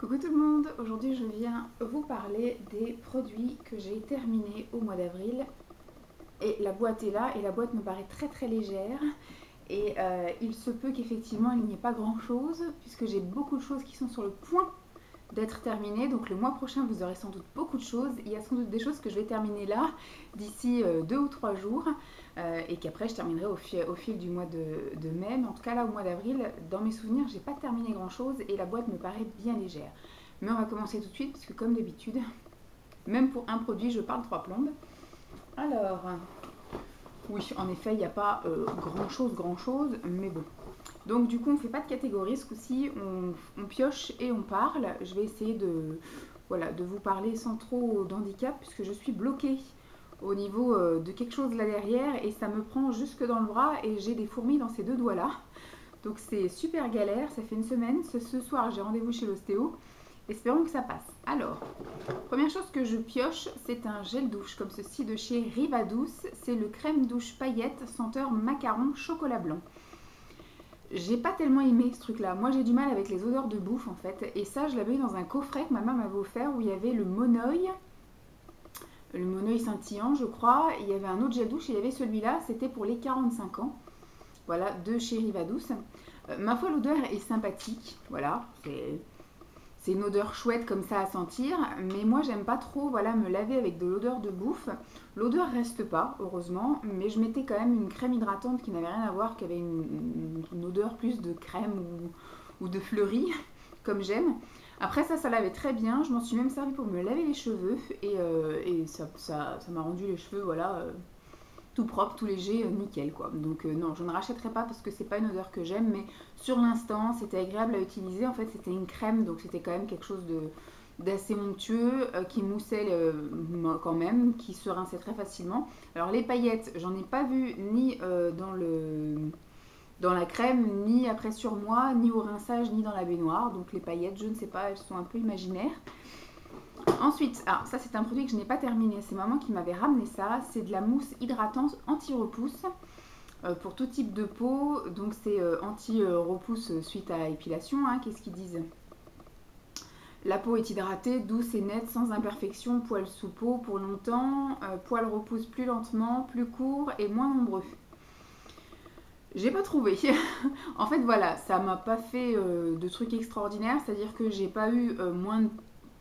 Coucou tout le monde, aujourd'hui je viens vous parler des produits que j'ai terminés au mois d'avril. Et la boîte est là et la boîte me paraît très légère. Et il se peut qu'effectivement il n'y ait pas grand chose puisque j'ai beaucoup de choses qui sont sur le point d'être terminées. Donc le mois prochain vous aurez sans doute beaucoup de choses. Il y a sans doute des choses que je vais terminer là d'ici 2 ou 3 jours. Et qu'après je terminerai au fil du mois de mai. Mais en tout cas là au mois d'avril, dans mes souvenirs, j'ai pas terminé grand chose et la boîte me paraît bien légère. Mais on va commencer tout de suite parce que comme d'habitude, même pour un produit, je parle 3 plombes. Alors, oui, en effet, il n'y a pas grand chose, mais bon. Donc du coup, on ne fait pas de catégorie, ce coup-ci, on pioche et on parle. Je vais essayer de vous parler sans trop d'handicap puisque je suis bloquée au niveau de quelque chose là derrière et ça me prend jusque dans le bras et j'ai des fourmis dans ces 2 doigts-là. Donc c'est super galère, ça fait une semaine. Ce soir, j'ai rendez-vous chez l'ostéo. Espérons que ça passe. Alors, première chose que je pioche, c'est un gel douche comme ceci de chez Rivadouce. C'est le crème douche paillettes senteur macaron chocolat blanc. J'ai pas tellement aimé ce truc-là. Moi, j'ai du mal avec les odeurs de bouffe en fait. Et ça, je l'avais eu dans un coffret que ma mère m'avait offert où il y avait le monoeil scintillant, je crois. Il y avait un autre gel douche et il y avait celui-là. C'était pour les 45 ans. Voilà, de chez Rivadouce. Ma foi, l'odeur est sympathique. Voilà, c'est une odeur chouette comme ça à sentir, mais moi j'aime pas trop me laver avec de l'odeur de bouffe. L'odeur reste pas, heureusement, mais je mettais quand même une crème hydratante qui n'avait rien à voir, qui avait une odeur plus de crème ou de fleurie, comme j'aime. Après ça lavait très bien, je m'en suis même servi pour me laver les cheveux, et ça m'a rendu les cheveux, tout propre, tout léger, nickel quoi. Donc non, je ne rachèterai pas parce que c'est pas une odeur que j'aime, mais sur l'instant c'était agréable à utiliser. En fait c'était une crème, donc c'était quand même quelque chose d'assez onctueux, qui moussait quand même, qui se rinçait très facilement. Alors les paillettes, j'en ai pas vu ni dans la crème, ni après sur moi, ni au rinçage, ni dans la baignoire. Donc les paillettes, je ne sais pas, elles sont un peu imaginaires. Ensuite, ça c'est un produit que je n'ai pas terminé, c'est maman qui m'avait ramené ça, c'est de la mousse hydratante anti-repousse pour tout type de peau, donc c'est anti-repousse suite à épilation, qu'est-ce qu'ils disent? La peau est hydratée, douce et nette, sans imperfection, poils sous peau pour longtemps, poils repoussent plus lentement, plus courts et moins nombreux. J'ai pas trouvé. En fait voilà, ça m'a pas fait de trucs extraordinaires, c'est-à-dire que j'ai pas eu moins de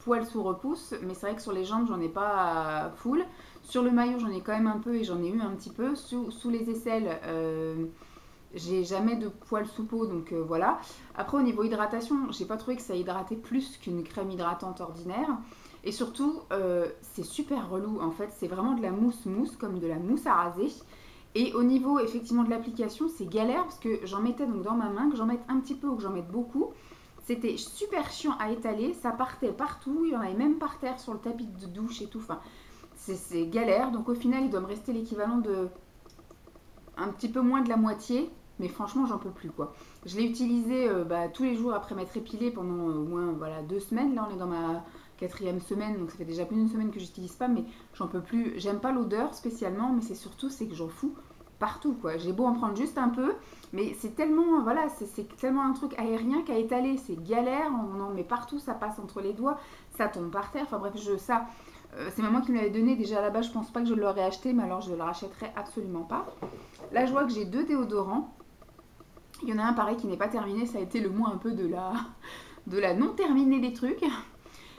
poils sous repousse, mais c'est vrai que sur les jambes j'en ai pas full. Sur le maillot j'en ai quand même un peu et j'en ai eu un petit peu. Sous les aisselles, j'ai jamais de poils sous peau, donc voilà. Après au niveau hydratation, j'ai pas trouvé que ça hydratait plus qu'une crème hydratante ordinaire. Et surtout, c'est super relou en fait, c'est vraiment de la mousse comme de la mousse à raser. Et au niveau effectivement de l'application, c'est galère parce que j'en mettais donc dans ma main, que j'en mette un petit peu ou que j'en mette beaucoup. C'était super chiant à étaler, ça partait partout, il y en avait même par terre sur le tapis de douche et tout. Enfin, c'est galère. Donc au final, il doit me rester l'équivalent de un petit peu moins de la moitié. Mais franchement, j'en peux plus quoi. Je l'ai utilisé tous les jours après m'être épilée pendant au moins 2 semaines. Là, on est dans ma 4e semaine, donc ça fait déjà plus d'une semaine que j'utilise pas, mais j'en peux plus. J'aime pas l'odeur spécialement, mais c'est surtout que j'en fous partout quoi. J'ai beau en prendre juste un peu, mais c'est tellement c'est tellement un truc aérien qu'à étaler, c'est galère, on en met partout, ça passe entre les doigts, ça tombe par terre. Enfin bref, c'est maman qui me l'avait donné déjà à la base, je pense pas que je l'aurais acheté, mais alors je le rachèterai absolument pas. Là, je vois que j'ai 2 déodorants. Il y en a un pareil qui n'est pas terminé, ça a été le mois un peu de la non terminée des trucs.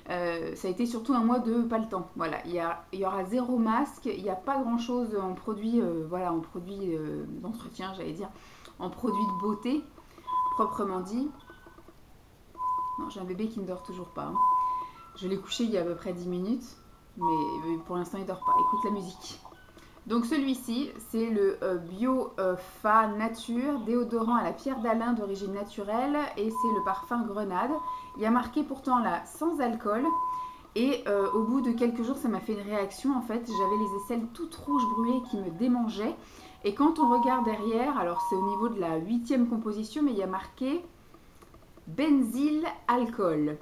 Ça a été surtout un mois de pas le temps. Voilà, il y aura 0 masque, il n'y a pas grand chose en produit, en produit d'entretien, j'allais dire, en produit de beauté, proprement dit. Non, j'ai un bébé qui ne dort toujours pas. Je l'ai couché il y a à peu près 10 minutes, mais pour l'instant il dort pas. Écoute la musique. Donc celui-ci, c'est le Biofa Nature, déodorant à la pierre d'Alain d'origine naturelle, et c'est le parfum Grenade. Il y a marqué pourtant là sans alcool, et au bout de quelques jours ça m'a fait une réaction en fait. J'avais les aisselles toutes rouges brûlées qui me démangeaient, et quand on regarde derrière, alors c'est au niveau de la 8e composition, mais il y a marqué benzyl alcool.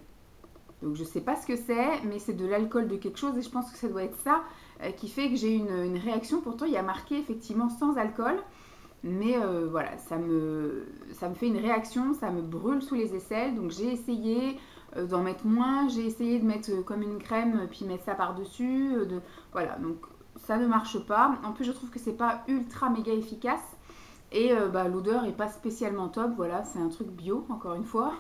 Donc je sais pas ce que c'est, mais c'est de l'alcool de quelque chose et je pense que ça doit être ça qui fait que j'ai une réaction. Pourtant il y a marqué effectivement sans alcool, mais voilà, ça me fait une réaction, ça me brûle sous les aisselles. Donc j'ai essayé, d'en mettre moins. J'ai essayé de mettre comme une crème, puis mettre ça par-dessus. Voilà, donc ça ne marche pas. En plus, je trouve que c'est pas ultra méga efficace. Et l'odeur est pas spécialement top. Voilà, c'est un truc bio, encore une fois.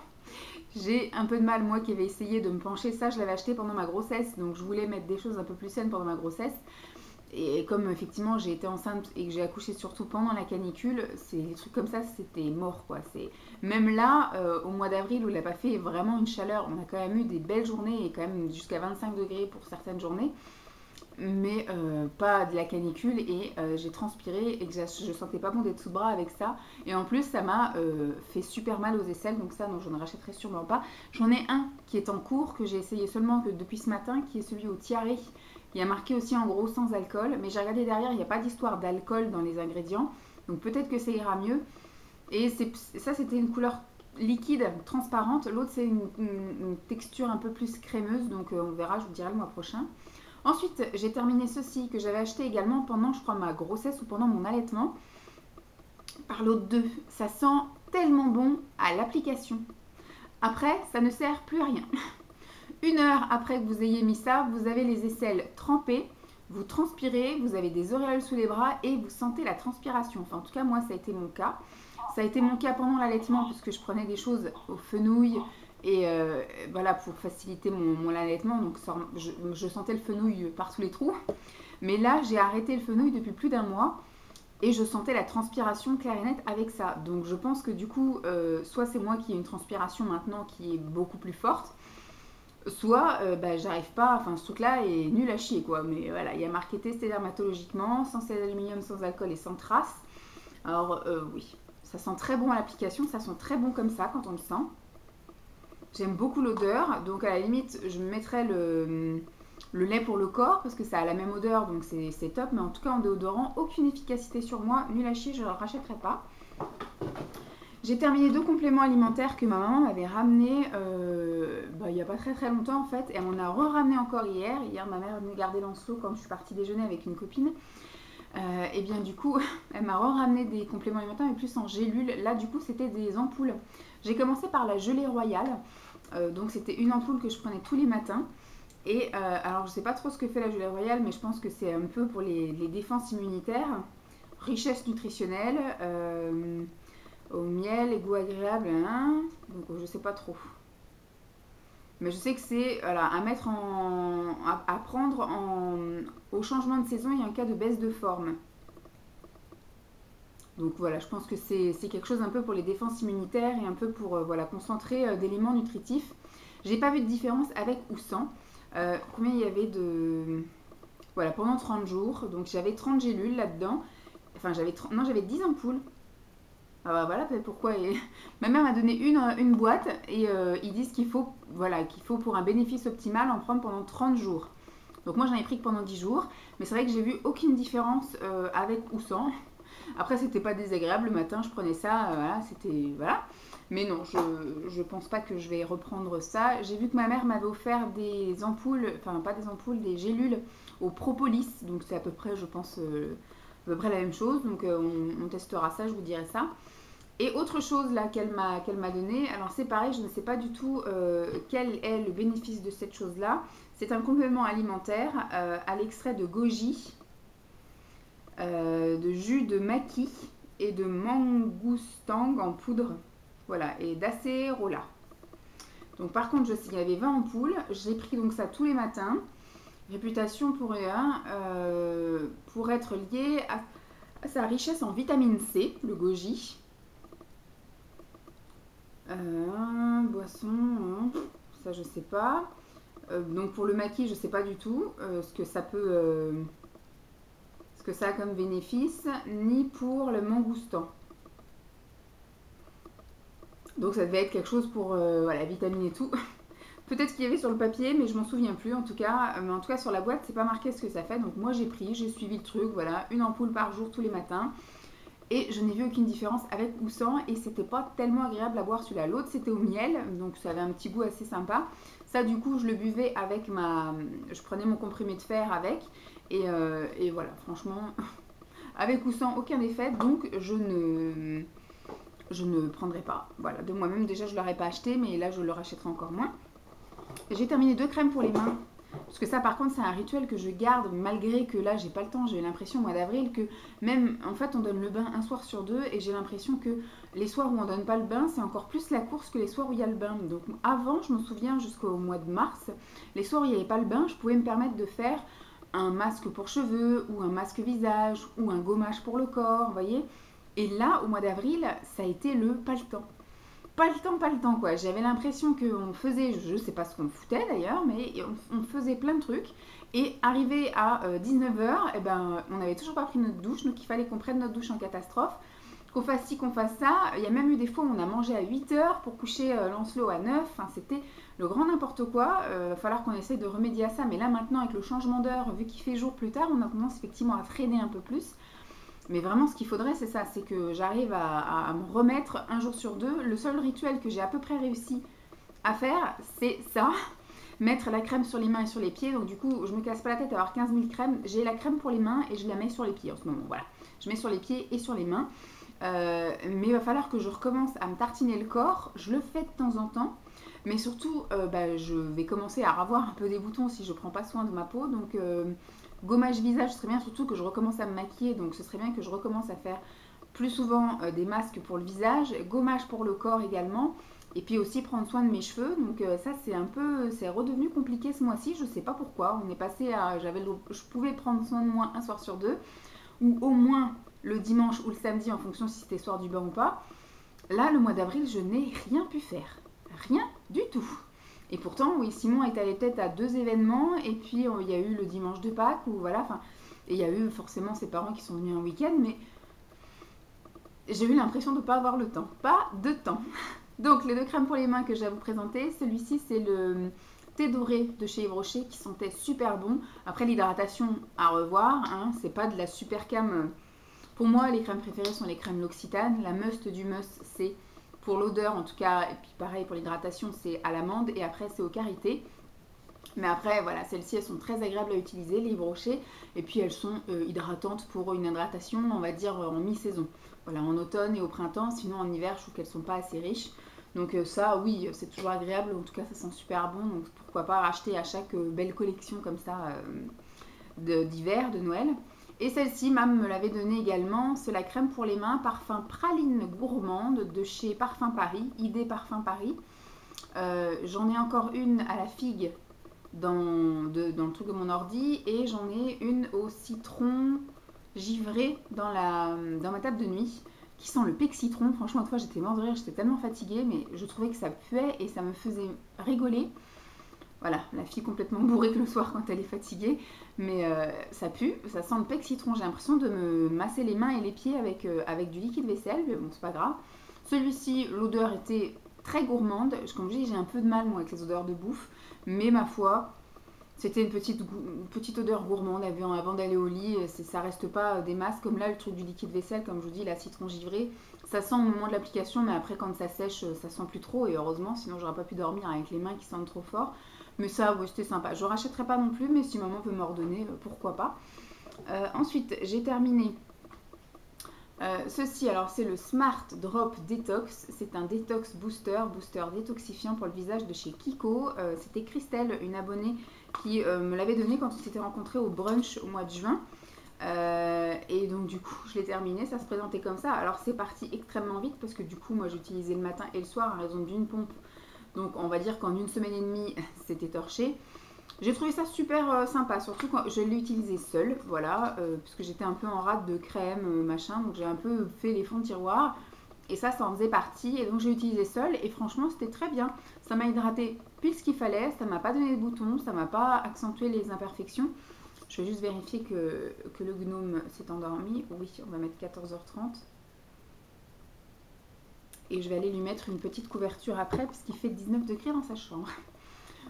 J'ai un peu de mal, moi qui avais essayé de me pencher. Ça, je l'avais acheté pendant ma grossesse. Donc, je voulais mettre des choses un peu plus saines pendant ma grossesse. Et comme effectivement j'ai été enceinte et que j'ai accouché surtout pendant la canicule, c'est des trucs comme ça, c'était mort quoi. Même là, au mois d'avril où il n'a pas fait vraiment une chaleur, on a quand même eu des belles journées et quand même jusqu'à 25 degrés pour certaines journées, mais pas de la canicule et j'ai transpiré et que je sentais pas bon d'être sous bras avec ça. Et en plus ça m'a fait super mal aux aisselles, donc ça non, je ne rachèterai sûrement pas. J'en ai un qui est en cours que j'ai essayé seulement que depuis ce matin, qui est celui au tiare. Il y a marqué aussi en gros sans alcool, mais j'ai regardé derrière, il n'y a pas d'histoire d'alcool dans les ingrédients, donc peut-être que ça ira mieux. Et ça, c'était une couleur liquide, transparente. L'autre, c'est une texture un peu plus crémeuse, donc on verra, je vous dirai le mois prochain. Ensuite, j'ai terminé ceci que j'avais acheté également pendant, je crois, ma grossesse ou pendant mon allaitement. Par l'autre 2, ça sent tellement bon à l'application. Après, ça ne sert plus à rien. 1 heure après que vous ayez mis ça, vous avez les aisselles trempées, vous transpirez, vous avez des auréoles sous les bras et vous sentez la transpiration. Enfin, en tout cas, moi, ça a été mon cas. Ça a été mon cas pendant l'allaitement puisque je prenais des choses au fenouil et voilà, pour faciliter mon allaitement. Donc, je sentais le fenouil par tous les trous. Mais là, j'ai arrêté le fenouil depuis plus d'1 mois et je sentais la transpiration claire et nette avec ça. Donc, je pense que du coup, soit c'est moi qui ai une transpiration maintenant qui est beaucoup plus forte, soit j'arrive pas, enfin ce truc là est nul à chier quoi, mais voilà, il y a marqué testé dermatologiquement, sans sel d'aluminium, sans alcool et sans trace. Alors oui, ça sent très bon à l'application, ça sent très bon comme ça quand on le sent. J'aime beaucoup l'odeur, donc à la limite je mettrais le lait pour le corps parce que ça a la même odeur, donc c'est top, mais en tout cas en déodorant, aucune efficacité sur moi, nul à chier, je ne le rachèterai pas. J'ai terminé 2 compléments alimentaires que ma maman m'avait ramenés il n'y a pas très très longtemps en fait. Et elle m'en a re-ramené encore hier. Hier, ma mère est venue garder Lancelot quand je suis partie déjeuner avec une copine. Et bien du coup, elle m'a re-ramené des compléments alimentaires mais plus en gélule. Là du coup, c'était des ampoules. J'ai commencé par la gelée royale. Donc c'était une ampoule que je prenais tous les matins. Et alors je sais pas trop ce que fait la gelée royale, mais je pense que c'est un peu pour les défenses immunitaires. Richesse nutritionnelle. Au miel et goût agréable, hein. Donc je sais pas trop. Mais je sais que c'est voilà, à mettre à prendre au changement de saison et en cas de baisse de forme. Donc voilà, je pense que c'est quelque chose un peu pour les défenses immunitaires et un peu pour voilà, concentrer d'éléments nutritifs. J'ai pas vu de différence avec ou sans. Combien il y avait de... Voilà, pendant 30 jours. Donc j'avais 30 gélules là-dedans. Enfin j'avais 10 ampoules. Ah bah voilà pourquoi. Ma mère m'a donné une boîte et ils disent qu'il faut, voilà, qu'il faut pour un bénéfice optimal en prendre pendant 30 jours. Donc moi j'en ai pris que pendant 10 jours, mais c'est vrai que j'ai vu aucune différence avec ou sans. Après c'était pas désagréable, le matin je prenais ça, voilà, c'était... Voilà. Mais non, je pense pas que je vais reprendre ça. J'ai vu que ma mère m'avait offert des ampoules, enfin pas des ampoules, des gélules au propolis, donc c'est à peu près, je pense... à peu près la même chose, donc on testera ça, je vous dirai ça. Et autre chose là qu'elle m'a donné, alors c'est pareil, je ne sais pas du tout quel est le bénéfice de cette chose là. C'est un complément alimentaire à l'extrait de goji, de jus de maki et de mangoustang en poudre, voilà, et d'acérola. Donc par contre, je sais qu'il y avait 20 ampoules, j'ai pris donc ça tous les matins. Réputation pour être liée à sa richesse en vitamine C, le goji. Boisson, hein, ça je sais pas. Donc pour le maquis, je sais pas du tout ce que ça peut, ce que ça a comme bénéfice, ni pour le mangoustan. Donc ça devait être quelque chose pour voilà, vitamine et tout. Peut-être qu'il y avait sur le papier, mais je m'en souviens plus en tout cas. Mais en tout cas sur la boîte, c'est pas marqué ce que ça fait. Donc moi j'ai pris, j'ai suivi le truc, voilà, une ampoule par jour tous les matins. Et je n'ai vu aucune différence avec ou sans. Et c'était pas tellement agréable à boire celui-là. L'autre c'était au miel, donc ça avait un petit goût assez sympa. Ça du coup je le buvais avec je prenais mon comprimé de fer avec. Et voilà, franchement, avec ou sans aucun effet. Donc je ne prendrai pas. Voilà, de moi-même déjà je ne l'aurais pas acheté, mais là je le rachèterai encore moins. J'ai terminé 2 crèmes pour les mains. Parce que ça, par contre, c'est un rituel que je garde malgré que là, j'ai pas le temps. J'ai l'impression au mois d'avril que même, en fait, on donne le bain un soir sur 2 et j'ai l'impression que les soirs où on donne pas le bain, c'est encore plus la course que les soirs où il y a le bain. Donc avant, je me souviens jusqu'au mois de mars, les soirs où il n'y avait pas le bain, je pouvais me permettre de faire un masque pour cheveux ou un masque visage ou un gommage pour le corps, vous voyez. Et là, au mois d'avril, ça a été le pas le temps. Pas le temps quoi. J'avais l'impression qu'on faisait, je sais pas ce qu'on foutait d'ailleurs, mais on faisait plein de trucs. Et arrivé à 19h, eh ben, on n'avait toujours pas pris notre douche, donc il fallait qu'on prenne notre douche en catastrophe. Qu'on fasse ci, qu'on fasse ça. Il y a même eu des fois où on a mangé à 8h pour coucher Lancelot à 9. Enfin, c'était le grand n'importe quoi. Il va falloir qu'on essaye de remédier à ça. Mais là maintenant, avec le changement d'heure, vu qu'il fait jour plus tard, on a tendance effectivement à traîner un peu plus. Mais vraiment, ce qu'il faudrait, c'est ça, c'est que j'arrive à me remettre un jour sur 2. Le seul rituel que j'ai à peu près réussi à faire, c'est ça, mettre la crème sur les mains et sur les pieds. Donc du coup, je me casse pas la tête à avoir 15 000 crèmes. J'ai la crème pour les mains et je la mets sur les pieds en ce moment. Voilà, je mets sur les pieds et sur les mains. Mais il va falloir que je recommence à me tartiner le corps. Je le fais de temps en temps. Mais surtout, je vais commencer à avoir un peu des boutons si je ne prends pas soin de ma peau. Donc, gommage visage, ce serait bien surtout que je recommence à me maquiller. Donc, ce serait bien que je recommence à faire plus souvent des masques pour le visage. Gommage pour le corps également. Et puis aussi prendre soin de mes cheveux. Donc, ça, c'est redevenu compliqué ce mois-ci. Je ne sais pas pourquoi. On est passé à... je pouvais prendre soin de moi un soir sur 2. Ou au moins le dimanche ou le samedi en fonction si c'était soir du bain ou pas. Là, le mois d'avril, je n'ai rien pu faire. Rien du tout. Et pourtant, oui, Simon est allé peut-être à 2 événements et puis il y a eu le dimanche de Pâques ou voilà, et il y a eu forcément ses parents qui sont venus un week-end, mais j'ai eu l'impression de ne pas avoir le temps. Pas de temps. Donc, les 2 crèmes pour les mains que j'ai à vous présenter, celui-ci, c'est le thé doré de chez Yves Rocher qui sentait super bon. Après, l'hydratation à revoir, hein, c'est pas de la super cam. Pour moi, les crèmes préférées sont les crèmes L'Occitane. La must du must, c'est pour l'odeur en tout cas, et puis pareil pour l'hydratation, c'est à l'amande et après c'est au karité. Mais après, voilà, celles-ci, elles sont très agréables à utiliser, les Yves Rocher. Et puis elles sont hydratantes pour une hydratation, on va dire, en mi-saison. Voilà, en automne et au printemps. Sinon, en hiver, je trouve qu'elles sont pas assez riches. Donc ça, oui, c'est toujours agréable. En tout cas, ça sent super bon. Donc pourquoi pas racheter à chaque belle collection comme ça d'hiver, de Noël. Et celle-ci, Mam me l'avait donnée également, c'est la crème pour les mains, parfum praline gourmande de chez Parfum Paris, ID Parfum Paris. J'en ai encore une à la figue dans le truc de mon ordi et j'en ai une au citron givré dans ma table de nuit qui sent le pec citron. Franchement, une fois j'étais morte de rire, j'étais tellement fatiguée, mais je trouvais que ça puait et ça me faisait rigoler. Voilà, la fille complètement bourrée que le soir quand elle est fatiguée. Mais ça pue, ça sent le pec citron. J'ai l'impression de me masser les mains et les pieds avec du liquide vaisselle. Mais bon, c'est pas grave. Celui-ci, l'odeur était très gourmande. Comme je dis, j'ai un peu de mal moi avec les odeurs de bouffe. Mais ma foi, c'était une petite odeur gourmande avant d'aller au lit. Ça reste pas des masses comme là, le truc du liquide vaisselle, comme je vous dis, la citron givré. Ça sent au moment de l'application, mais après quand ça sèche, ça sent plus trop. Et heureusement, sinon j'aurais pas pu dormir avec les mains qui sentent trop fort. Mais ça, oui, c'était sympa. Je ne rachèterai pas non plus, mais si maman peut m'ordonner, pourquoi pas. Ensuite, j'ai terminé ceci. Alors, c'est le Smart Drop Detox. C'est un détox booster détoxifiant pour le visage de chez Kiko. C'était Christelle, une abonnée, qui me l'avait donné quand on s'était rencontrés au brunch au mois de juin. Et donc du coup je l'ai terminé, ça se présentait comme ça. Alors c'est parti extrêmement vite parce que du coup moi j'utilisais le matin et le soir à raison d'une pompe. Donc on va dire qu'en 1 semaine et demie, c'était torché. J'ai trouvé ça super sympa, surtout quand je l'ai utilisé seule, voilà, parce que j'étais un peu en rate de crème, machin, donc j'ai un peu fait les fonds de tiroir. Et ça en faisait partie, et donc j'ai utilisé seule, et franchement c'était très bien. Ça m'a hydraté pile ce qu'il fallait, ça m'a pas donné de boutons, ça m'a pas accentué les imperfections. Je vais juste vérifier que le gnome s'est endormi. Oui, on va mettre 14h30. Et je vais aller lui mettre une petite couverture après parce qu'il fait 19 degrés dans sa chambre.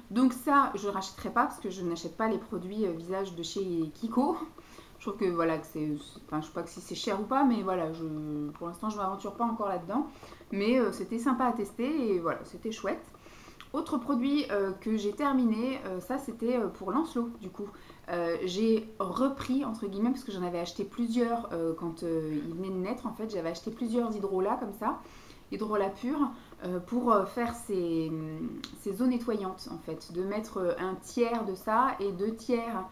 Donc ça, je ne rachèterai pas parce que je n'achète pas les produits visage de chez Kiko. Je trouve que voilà, que c'est... Enfin, je sais pas si c'est cher ou pas, mais voilà, pour l'instant, je ne m'aventure pas encore là-dedans. Mais c'était sympa à tester et voilà, c'était chouette. Autre produit que j'ai terminé, ça c'était pour Lancelot du coup. J'ai repris entre guillemets parce que j'en avais acheté plusieurs quand il venait de naître en fait. J'avais acheté plusieurs hydrolats comme ça. Hydrolat pur. pour faire ces eaux nettoyantes en fait, de mettre un tiers de ça et 2 tiers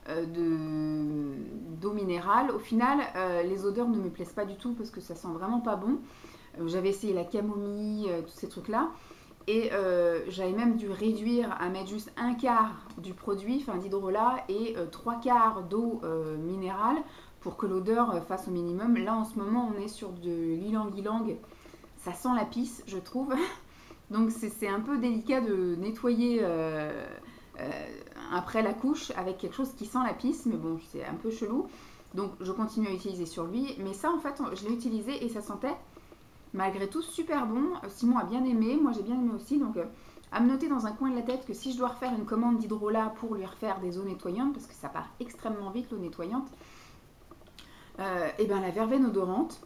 d'eau minérale. Au final, les odeurs ne me plaisent pas du tout parce que ça sent vraiment pas bon. J'avais essayé la camomille, tous ces trucs-là. Et j'avais même dû réduire à mettre juste 1/4 du produit, enfin d'hydrolat, et 3/4 d'eau minérale pour que l'odeur fasse au minimum. Là en ce moment on est sur de l'ylang-ylang, ça sent la pisse je trouve. Donc c'est un peu délicat de nettoyer après la couche avec quelque chose qui sent la pisse, mais bon c'est un peu chelou. Donc je continue à utiliser sur lui, mais ça en fait je l'ai utilisé et ça sentait malgré tout super bon. Simon a bien aimé, moi j'ai bien aimé aussi, donc à me noter dans un coin de la tête que si je dois refaire une commande d'hydrolat pour lui refaire des eaux nettoyantes, parce que ça part extrêmement vite l'eau nettoyante, et bien la verveine odorante,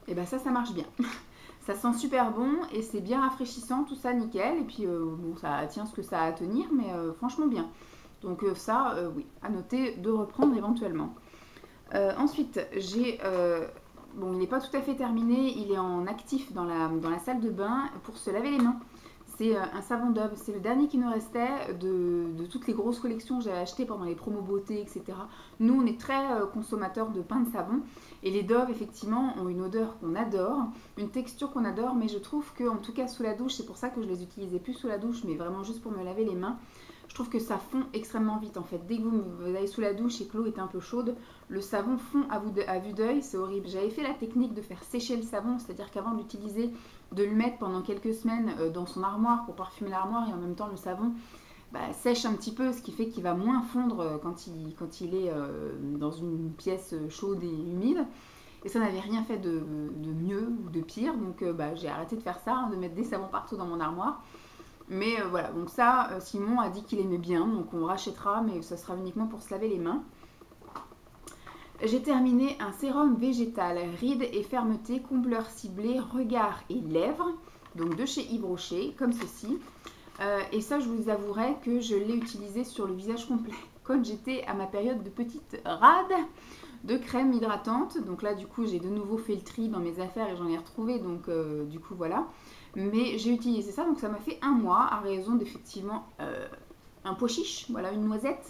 et ben ça marche bien. Ça sent super bon et c'est bien rafraîchissant, tout ça nickel, et puis bon ça tient ce que ça a à tenir, mais franchement bien. Donc ça, oui, à noter de reprendre éventuellement. Ensuite, j'ai... bon, il n'est pas tout à fait terminé, il est en actif dans la salle de bain pour se laver les mains. C'est un savon Dove, c'est le dernier qui nous restait de toutes les grosses collections que j'avais achetées pendant les promos beauté, etc. Nous, on est très consommateurs de pain de savon et les Dove, effectivement, ont une odeur qu'on adore, une texture qu'on adore, mais je trouve que, en tout cas sous la douche, c'est pour ça que je les utilisais plus sous la douche, mais vraiment juste pour me laver les mains. Je trouve que ça fond extrêmement vite en fait. Dès que vous allez sous la douche et que l'eau est un peu chaude, le savon fond à vue d'œil, c'est horrible. J'avais fait la technique de faire sécher le savon, c'est-à-dire qu'avant d'utiliser, de le mettre pendant quelques semaines dans son armoire pour parfumer l'armoire et en même temps le savon sèche un petit peu, ce qui fait qu'il va moins fondre quand il est dans une pièce chaude et humide. Et ça n'avait rien fait de mieux ou de pire, donc j'ai arrêté de faire ça, de mettre des savons partout dans mon armoire. Mais voilà, donc ça, Simon a dit qu'il aimait bien, donc on rachètera, mais ça sera uniquement pour se laver les mains. J'ai terminé un sérum végétal, rides et fermeté, combleur ciblé, regard et lèvres, donc de chez Yves Rocher, comme ceci. Et ça, je vous avouerai que je l'ai utilisé sur le visage complet quand j'étais à ma période de petite rade de crème hydratante. Donc là, du coup, j'ai de nouveau fait le tri dans mes affaires et j'en ai retrouvé, donc du coup, voilà. Mais j'ai utilisé ça, donc ça m'a fait 1 mois à raison d'effectivement un pois chiche, voilà, une noisette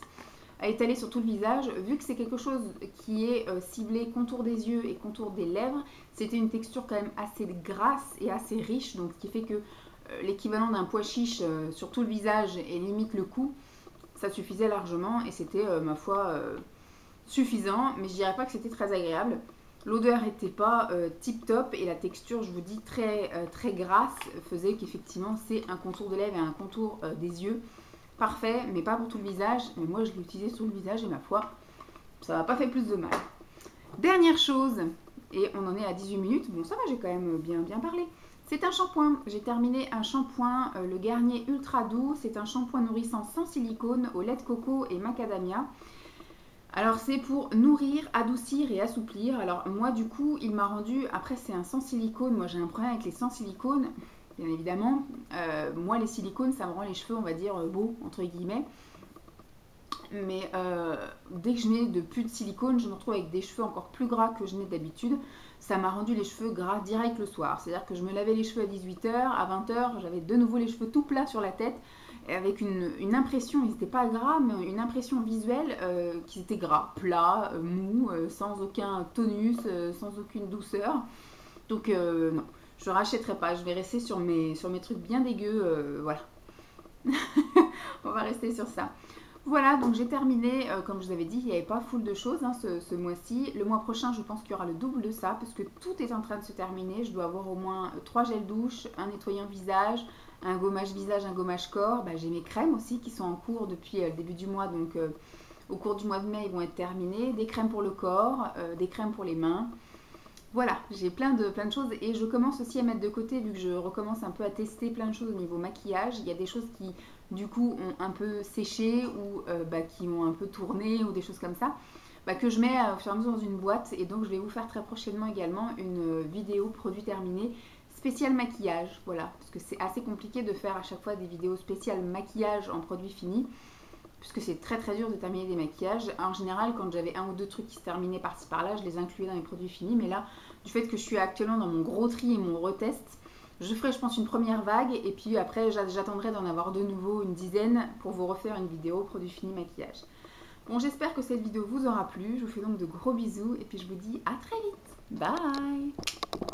à étaler sur tout le visage. Vu que c'est quelque chose qui est ciblé contour des yeux et contour des lèvres, c'était une texture quand même assez grasse et assez riche, donc ce qui fait que l'équivalent d'un pois chiche sur tout le visage et limite le cou, ça suffisait largement et c'était ma foi suffisant, mais je dirais pas que c'était très agréable. L'odeur n'était pas tip top et la texture, je vous dis, très grasse, faisait qu'effectivement c'est un contour de lèvres et un contour des yeux parfait, mais pas pour tout le visage. Mais moi je l'ai utilisé sur le visage et ma foi, ça m'a pas fait plus de mal. Dernière chose, et on en est à 18 minutes, bon ça va, j'ai quand même bien parlé. C'est un shampoing, j'ai terminé un shampoing, le Garnier Ultra Doux, c'est un shampoing nourrissant sans silicone au lait de coco et macadamia. Alors c'est pour nourrir, adoucir et assouplir. Alors moi du coup il m'a rendu, après c'est un sans silicone, moi j'ai un problème avec les sans silicone, bien évidemment. Moi les silicones ça me rend les cheveux on va dire beaux entre guillemets. Mais dès que je mets de plus de silicone, je me retrouve avec des cheveux encore plus gras que je n'ai d'habitude. Ça m'a rendu les cheveux gras direct le soir. C'est-à-dire que je me lavais les cheveux à 18 h, à 20 h, j'avais de nouveau les cheveux tout plats sur la tête. Avec une impression, ils n'étaient pas gras, mais une impression visuelle qu'ils étaient gras, plats, mous, sans aucun tonus, sans aucune douceur. Donc non, je ne rachèterai pas, je vais rester sur mes trucs bien dégueux, voilà. On va rester sur ça. Voilà, donc j'ai terminé, comme je vous avais dit, il n'y avait pas full de choses hein, ce mois-ci. Le mois prochain, je pense qu'il y aura le double de ça, parce que tout est en train de se terminer. Je dois avoir au moins 3 gels douche, un nettoyant visage, un gommage visage, un gommage corps. J'ai mes crèmes aussi qui sont en cours depuis le début du mois, donc au cours du mois de mai, ils vont être terminés. Des crèmes pour le corps, des crèmes pour les mains. Voilà, j'ai plein de choses et je commence aussi à mettre de côté, vu que je recommence un peu à tester plein de choses au niveau maquillage. Il y a des choses qui, du coup, ont un peu séché ou qui ont un peu tourné ou des choses comme ça, que je mets au fur et à mesure dans une boîte. Et donc, je vais vous faire très prochainement également une vidéo produit terminé spécial maquillage. Voilà, parce que c'est assez compliqué de faire à chaque fois des vidéos spéciales maquillage en produit fini, puisque c'est très dur de terminer des maquillages. En général, quand j'avais 1 ou 2 trucs qui se terminaient par-ci par-là, je les incluais dans les produits finis. Mais là, du fait que je suis actuellement dans mon gros tri et mon retest, Je ferai, je pense, une première vague et puis après, j'attendrai d'en avoir de nouveau une dizaine pour vous refaire une vidéo produit fini maquillage. Bon, j'espère que cette vidéo vous aura plu. Je vous fais donc de gros bisous et puis je vous dis à très vite. Bye!